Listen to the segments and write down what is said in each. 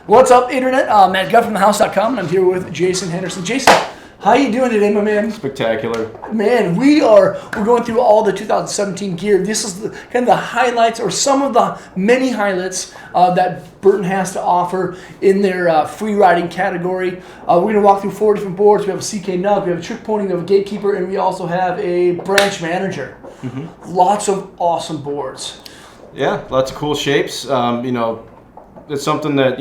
What's up, Internet? Matt Guff from thehouse.com, and I'm here with Jason Henderson. Jason, how you doing today, my man? Spectacular. Man, we're going through all the 2017 gear. This is kind of the highlights, or some of the many highlights that Burton has to offer in their free riding category. We're going to walk through 4 different boards. We have a CK Nug, we have a Trick Pony, we have a Gatekeeper, and we also have a Branch Manager. Mm-hmm. Lots of awesome boards. Yeah, lots of cool shapes. It's something that,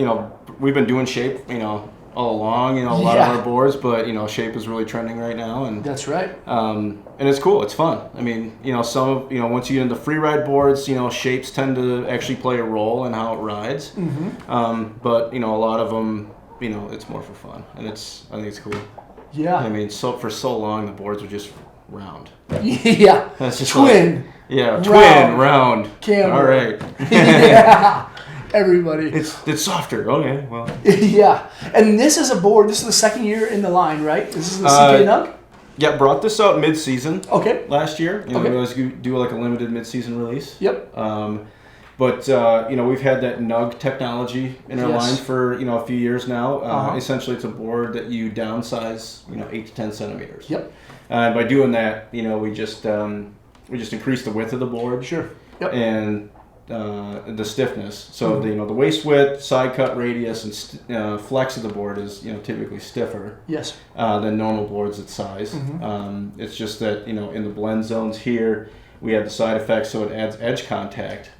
we've been doing shape, all along, a lot of our boards, but, shape is really trending right now. And that's right. And it's cool. It's fun. I mean, some of, once you get into Freeride boards, shapes tend to actually play a role in how it rides. Mm-hmm. But, a lot of them, it's more for fun. And I think it's cool. Yeah. I mean, for so long, the boards were just round. Yeah. That's just twin. Round. Camera. All right. Yeah. Everybody. It's softer. Okay, well. Yeah. And this is a board, this is the second year in the line, right? This is the CK Nug? Yeah, brought this out mid-season. Okay. Last year. We always do like a limited mid-season release. Yep. But we've had that Nug technology in our line for, a few years now. Essentially, it's a board that you downsize, 8 to 10 centimeters. Yep. And by doing that, we just increase the width of the board. Sure. Yep. And the stiffness. So the waist width, side cut radius, and flex of the board is typically stiffer. Yes. Than normal boards its size. Mm-hmm. It's just that in the blend zones here we have the side effect, so it adds edge contact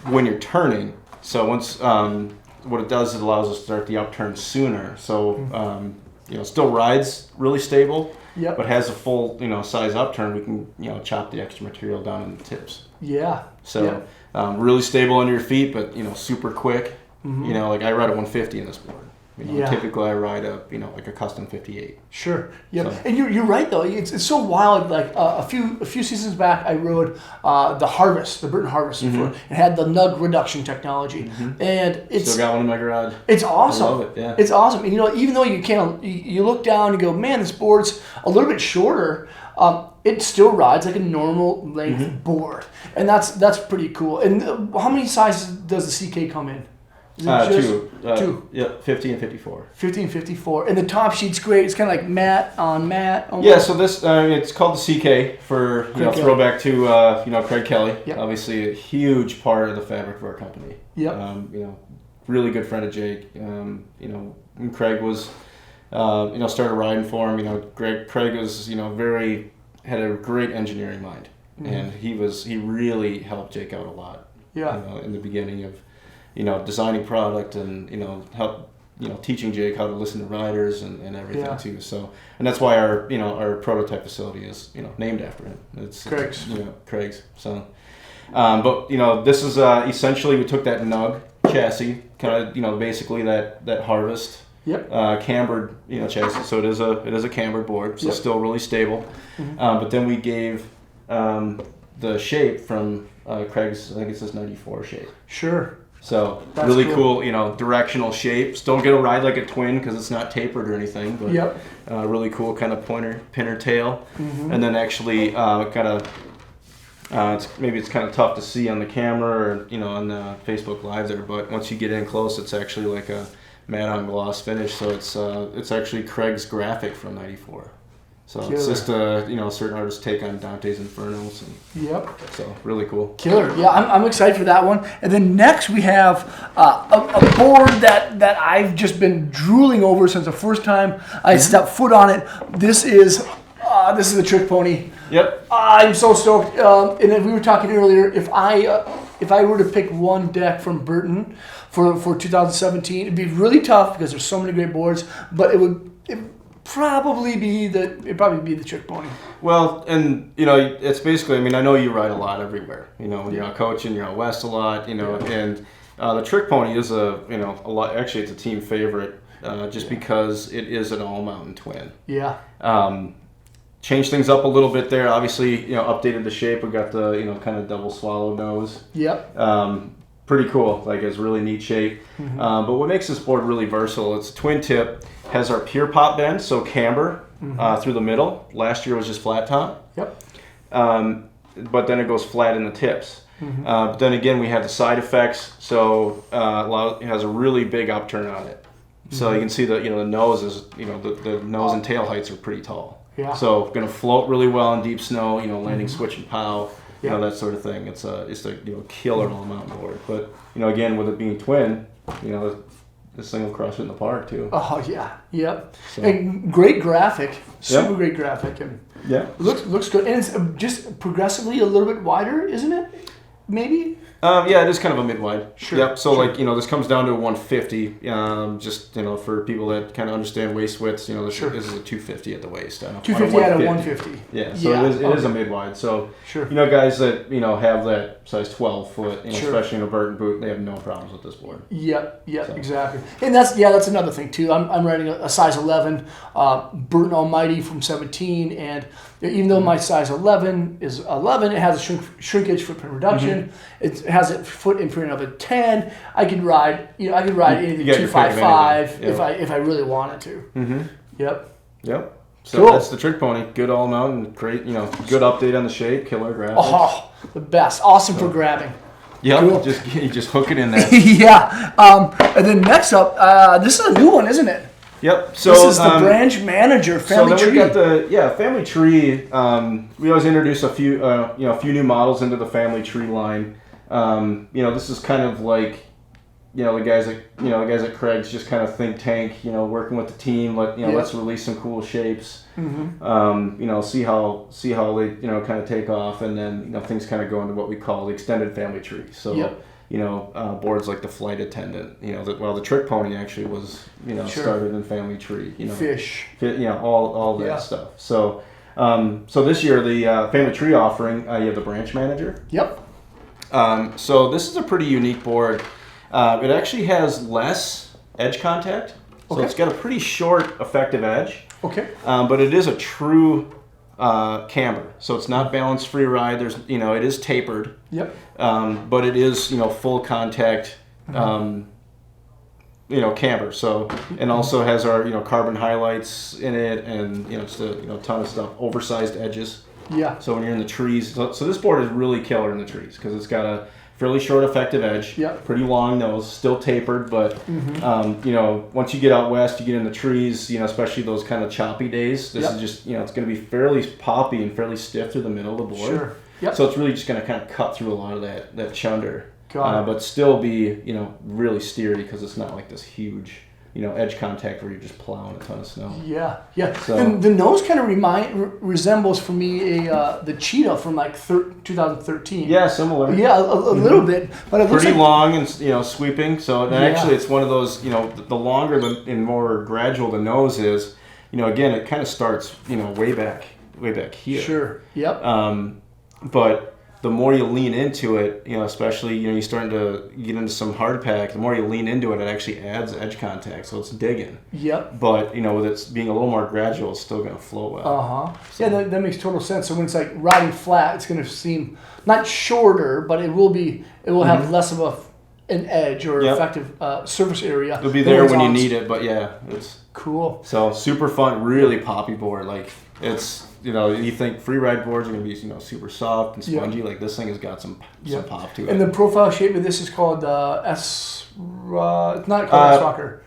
when you're turning. So once what it does is it allows us to start the upturn sooner. So still rides really stable. Yep. But has a full size upturn. We can chop the extra material down in the tips. Yeah. So really stable under your feet, but super quick. Mm-hmm. Like I ride a 150 in this board. Typically I ride a like a custom 58. Sure. Yeah. So. And you're right though. It's so wild. Like a few seasons back, I rode the Harvest, the Burton Harvest. Mm-hmm. It had the Nug reduction technology, and it's still got one in my garage. It's awesome. I love it. Yeah. It's awesome. And even though you look down and go, man, this board's a little bit shorter. It still rides like a normal length board, and that's pretty cool. And how many sizes does the CK come in? Is it two. Two. Yeah, 50 and 54. 50 and 54. And the top sheet's great. It's kind of like matte on matte. Almost. Yeah, so this, it's called the CK for, throwback to, Craig Kelly. Yep. Obviously a huge part of the fabric of our company. Yep. Really good friend of Jake. When Craig was, started riding for him, Craig was, had a great engineering mind. Mm-hmm. And he really helped Jake out a lot. Yeah. In the beginning of, designing product and, help, teaching Jake how to listen to riders and everything too. So, and that's why our prototype facility is, named after him. It's Craig's. Craig's. So, but, this is, essentially we took that Nug chassis, kind of, basically that Harvest. Yep. Cambered, chassis. So it is a cambered board, so still really stable. Mm-hmm. But then we gave the shape from Craig's, I think it's his 94 shape. Sure. So that's really cool, directional shape. Still get a ride like a twin because it's not tapered or anything, but really cool kind of pinner tail. Mm-hmm. And then actually it's kind of tough to see on the camera or on the Facebook Live there, but once you get in close, it's actually like a matte on gloss finish. So it's actually Craig's graphic from '94. So Killer. It's just a certain artist take on Dante's Infernos. And so really cool. Killer. Yeah, I'm excited for that one. And then next we have a board that I've just been drooling over since the first time I stepped foot on it. This is the Trick Pony. Yep. I'm so stoked. And we were talking earlier, if I were to pick one deck from Burton for 2017, it'd be really tough because there's so many great boards, but it'd probably be the Trick Pony. Well, and it's basically, I know you ride a lot everywhere. When you're out coaching, you're out west a lot. And the Trick Pony is a lot. Actually, it's a team favorite just because it is an all mountain twin. Yeah. Changed things up a little bit there. Obviously, updated the shape. We got the kind of double swallow nose. Yep. Pretty cool. Like it's really neat shape. Mm-hmm. But what makes this board really versatile? It's a twin tip. Has our pure pop bend, so camber through the middle. Last year was just flat top. Yep. But then it goes flat in the tips. But then again, we have the side effects, so it has a really big upturn on it. So you can see that the nose is the nose and tail heights are pretty tall. Yeah. So going to float really well in deep snow. Landing switch and pow. That sort of thing. It's a killer all mountain board. But again, with it being twin, this thing will crush it in the park too. Oh yeah, yep. So. And great graphic, super great graphic, and looks good. And it's just progressively a little bit wider, isn't it? Maybe. It is kind of a mid-wide. Sure. Yep. So this comes down to a 150. Just for people that kind of understand waist widths, this is a 250 at the waist. 250 out of 150. Yeah. So it is a mid-wide. So guys that have that size 12 foot, especially in a Burton boot, they have no problems with this board. Yep. Exactly. And that's another thing too. I'm riding a size 11 Burton Almighty from 17, and even though my size 11 is 11, it has a shrinkage footprint reduction. It has a foot imprint of a 10. I could ride anything 255 if I really wanted to. Yep. So cool. That's the Trick Pony. Good all mountain, great. Good update on the shape, killer graphics. Oh, the best. Awesome for grabbing. Yep. Cool. You just hook it in there. Yeah. And then next up, this is a new one, isn't it? Yep. So this is the branch manager family tree. So then we got the family tree. We always introduce a few new models into the family tree line. This is kind of like the guys at Craig's just kind of think tank. Working with the team. Let's release some cool shapes. See how they kind of take off, and then things kind of go into what we call the extended family tree. So. Boards like the Flight Attendant, the Trick Pony actually was, started in family tree, fish, all that stuff. So, this year the family tree offering, you have the branch manager. Yep. So this is a pretty unique board. It actually has less edge contact, so it's got a pretty short effective edge. Okay. But it is a true camber, so it's not balanced free ride. There's it is tapered. Yep. But it is full contact camber. So and also has our carbon highlights in it, and just a ton of stuff, oversized edges. Yeah. So when you're in the trees, so this board is really killer in the trees because it's got a fairly short effective edge. Yeah. Pretty long nose, still tapered, but once you get out west, you get in the trees, especially those kind of choppy days. This is just it's going to be fairly poppy and fairly stiff through the middle of the board. Sure. Yep. So it's really just going to kind of cut through a lot of that chunder, but still be really steery because it's not like this huge edge contact where you're just plowing a ton of snow. Yeah, yeah. So, and the nose kind of resembles for me the Cheetah from like 2013. Yeah, similar. Yeah, a little bit, but it looks pretty like, long and sweeping. So and actually, it's one of those the longer and more gradual the nose is, again it kind of starts way back here. Sure. Yep. But the more you lean into it, especially you're starting to get into some hard pack. The more you lean into it, it actually adds edge contact, so it's digging. Yep. But with it being a little more gradual, it's still going to flow well. So. Yeah, that makes total sense. So when it's like riding flat, it's going to seem not shorter, but it will have less of an edge or effective surface area. It'll be there when you need it, but it's cool. So super fun, really poppy board. Like it's. You think free ride boards are going to be super soft and spongy. Like this thing has got some pop to it. And the profile shape of this is called it's not called S-Rocker.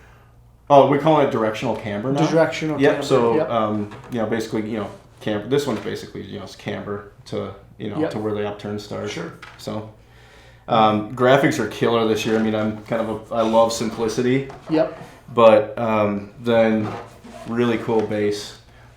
Oh, we call it directional camber now. Directional camber. Camber. So basically camber. This one's basically it's camber to to where the upturn starts. Sure. So graphics are killer this year. I mean I love simplicity. Yep. But then really cool base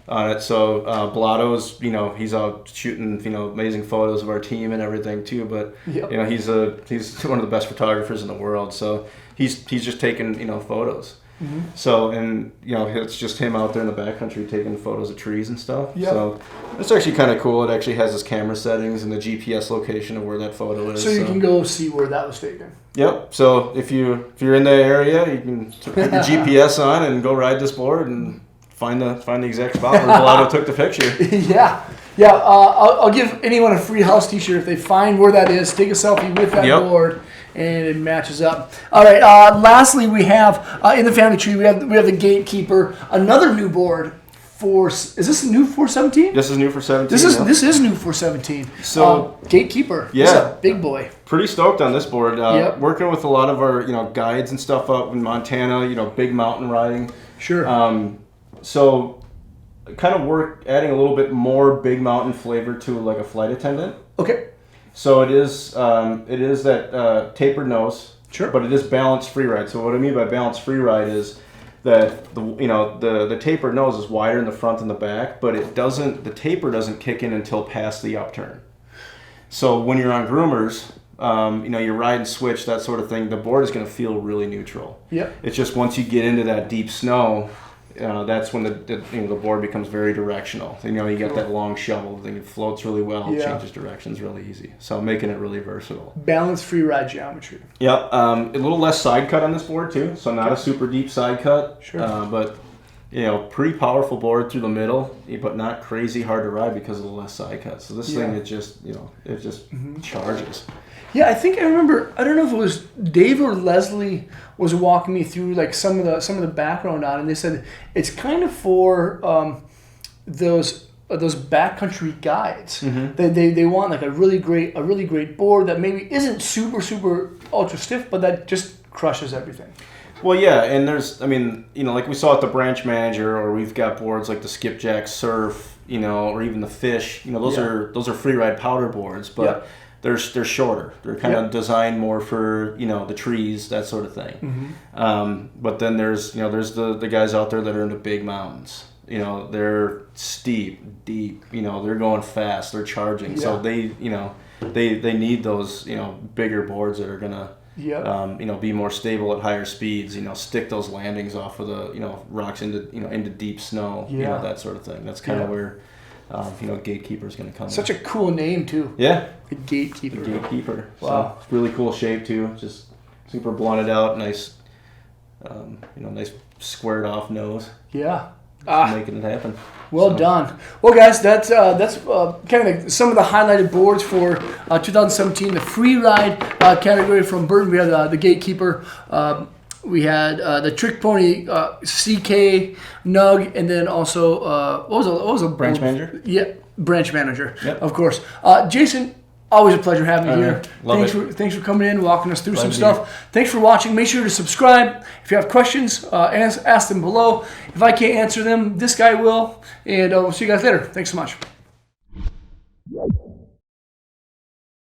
on it. So Blotto's, he's out shooting, amazing photos of our team and everything too. But he's one of the best photographers in the world. So he's just taking photos. Mm-hmm. So and it's just him out there in the backcountry taking photos of trees and stuff. Yep. So it's actually kind of cool. It actually has his camera settings and the GPS location of where that photo is. So you can go see where that was taken. Yep. So if you're in that area, you can put the GPS on and go ride this board and find the exact spot where Blotto took the picture. Yeah. I'll give anyone a free house T-shirt if they find where that is. Take a selfie with that board, and it matches up. All right. Lastly, we have in the family tree we have the Gatekeeper, another new board Is this new for 17? This is new for 17. This is new for 17. So Gatekeeper. Yeah, this is a big boy. Pretty stoked on this board. Yep. Working with a lot of our guides and stuff up in Montana. Big mountain riding. Sure. So kind of adding a little bit more big mountain flavor to like a flight attendant. Okay. So it is that tapered nose. Sure. But it is balanced free ride. So what I mean by balanced free ride is that the tapered nose is wider in the front and the back, but the taper doesn't kick in until past the upturn. So when you're on groomers, you're ride and switch, that sort of thing, the board is going to feel really neutral. Yep. It's just once you get into that deep snow, that's when the board becomes very directional. You got that long shovel thing. It floats really well, changes directions really easy. So making it really versatile. Balanced free ride geometry. Yep. A little less side cut on this board too. So not a super deep side cut. Sure. But pretty powerful board through the middle, but not crazy hard to ride because of the less side cut. So this thing, it just charges. Yeah, I think I remember. I don't know if it was Dave or Leslie was walking me through like some of the background on it, and they said it's kind of for those backcountry guides. Mm-hmm. They want like a really great board that maybe isn't super ultra stiff, but that just crushes everything. Well, yeah, and there's, like we saw at the Branch Manager, or we've got boards like the Skipjack Surf, or even the Fish. Those are free ride powder boards, but. They're shorter. They're kind of designed more for the trees, that sort of thing. Mm-hmm. But then there's the guys out there that are into big mountains. They're steep, deep. They're going fast. They're charging. Yeah. So they need those bigger boards that are gonna be more stable at higher speeds. Stick those landings off of the rocks into deep snow. That sort of thing. That's kind of where. Gatekeeper is going to come. Such a cool name too. Yeah. The Gatekeeper. The Gatekeeper. Wow. So, really cool shape too. Just super blunted out. Nice, nice squared off nose. Yeah. Making it happen. Well done. Well, guys, that's kind of some of the highlighted boards for 2017. The free ride category from Burton. We had the Gatekeeper. We had the Trick Pony CK Nug, and then also what was a Branch Manager? Yeah, Branch Manager. Yep. Of course. Jason, always a pleasure having you here. Thanks for coming in, walking us through some stuff. Thanks for watching. Make sure to subscribe. If you have questions, ask them below. If I can't answer them, this guy will. And we'll see you guys later. Thanks so much.